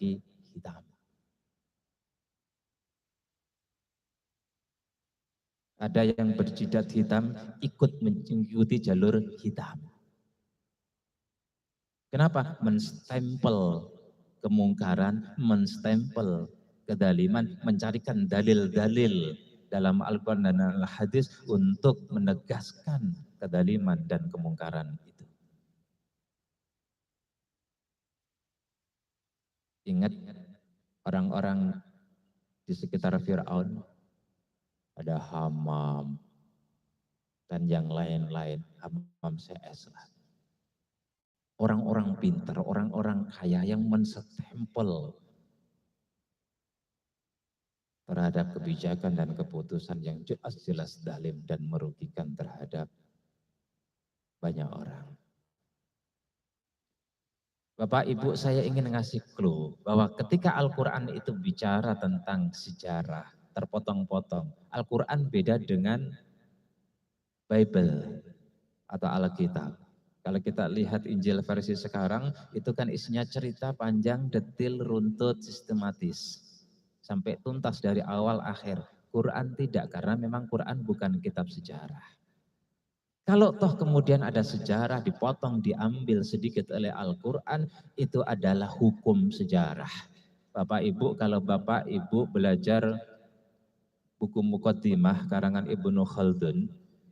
kaki hitam. Ada yang berjidat hitam ikut mengikuti jalur hitam. Kenapa? Menstempel kemungkaran, menstempel kedaliman, mencarikan dalil-dalil dalam Al-Quran dan Al-Hadis untuk menegaskan kedaliman dan kemungkaran itu. Ingat orang-orang di sekitar Fir'aun, ada Hamam dan yang lain-lain, Hamam CS lah. Orang-orang pintar, orang-orang kaya yang menstempel terhadap kebijakan dan keputusan yang jelas-jelas zalim dan merugikan terhadap banyak orang. Bapak Ibu, saya ingin ngasih clue bahwa ketika Al-Quran itu bicara tentang sejarah, terpotong-potong. Al-Quran beda dengan Bible atau Alkitab. Kalau kita lihat Injil versi sekarang, itu kan isinya cerita panjang, detil, runtut, sistematis. Sampai tuntas dari awal akhir. Quran tidak, karena memang Quran bukan kitab sejarah. Kalau toh kemudian ada sejarah dipotong, diambil sedikit oleh Al-Quran, itu adalah hukum sejarah. Bapak Ibu, kalau Bapak Ibu belajar buku Muqaddimah karangan Ibnu Khaldun,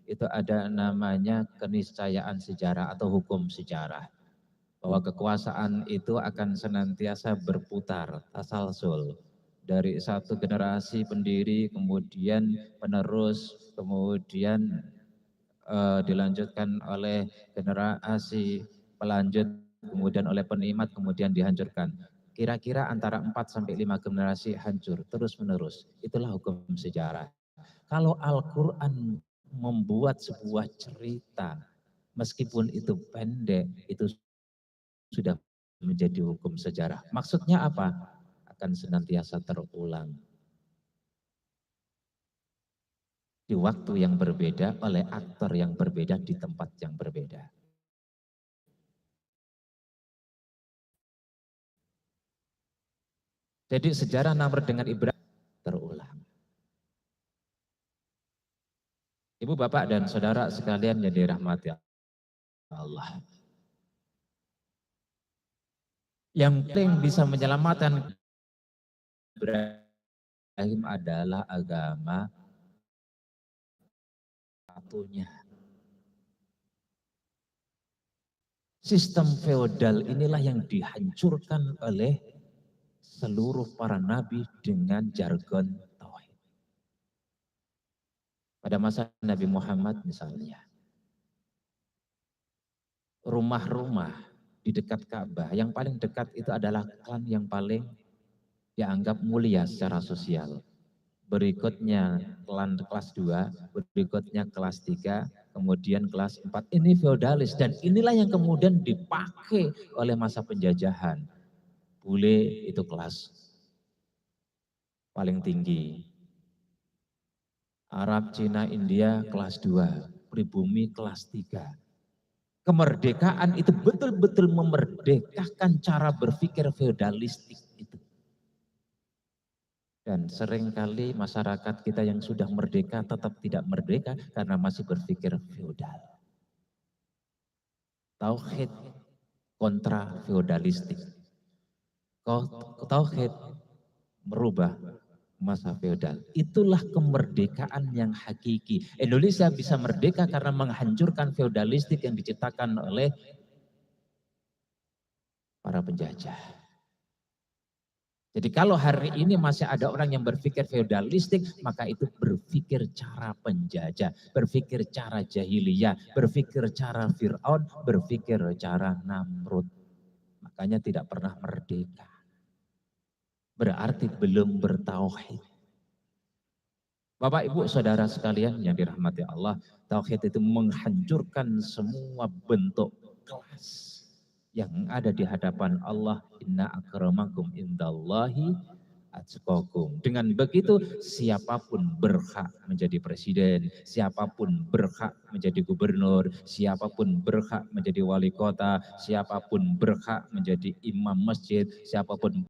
itu ada namanya keniscayaan sejarah atau hukum sejarah. Bahwa kekuasaan itu akan senantiasa berputar, tasalsul. Dari satu generasi pendiri, kemudian penerus, kemudian dilanjutkan oleh generasi pelanjut, kemudian oleh penikmat, kemudian dihancurkan. Kira-kira antara 4-5 generasi hancur, terus menerus. Itulah hukum sejarah. Kalau Al-Quran membuat sebuah cerita, meskipun itu pendek, itu sudah menjadi hukum sejarah. Maksudnya apa? Akan senantiasa terulang. Di waktu yang berbeda, oleh aktor yang berbeda, di tempat yang berbeda. Jadi sejarah Namrud dengan Ibrahim terulang. Ibu, bapak, dan saudara sekalian yang dirahmati Allah. Yang penting bisa menyelamatkan Ibrahim adalah agama satunya. Sistem feodal inilah yang dihancurkan oleh seluruh para nabi dengan jargon tauhid. Pada masa Nabi Muhammad misalnya, rumah-rumah di dekat Ka'bah, yang paling dekat itu adalah klan yang paling dianggap mulia secara sosial. Berikutnya klan kelas 2, berikutnya kelas 3, kemudian kelas 4. Ini feodalis dan inilah yang kemudian dipakai oleh masa penjajahan. Bule itu kelas paling tinggi. Arab, Cina, India kelas 2, pribumi kelas 3. Kemerdekaan itu betul-betul memerdekakan cara berpikir feodalistik itu. Dan seringkali masyarakat kita yang sudah merdeka tetap tidak merdeka karena masih berpikir feodal. Tauhid kontra feodalistik. Tauhid merubah masa feodal. Itulah kemerdekaan yang hakiki. Indonesia bisa merdeka karena menghancurkan feodalistik yang diciptakan oleh para penjajah. Jadi kalau hari ini masih ada orang yang berpikir feodalistik, maka itu berpikir cara penjajah, berpikir cara jahiliyah, berpikir cara Fir'aun, berpikir cara Namrud. Makanya tidak pernah merdeka. Berarti belum bertauhid. Bapak, Ibu, Saudara sekalian yang dirahmati Allah, tauhid itu menghancurkan semua bentuk kelas yang ada di hadapan Allah. Inna akramakum indallahi atqakum. Dengan begitu siapapun berhak menjadi presiden, siapapun berhak menjadi gubernur, siapapun berhak menjadi wali kota, siapapun berhak menjadi imam masjid, siapapun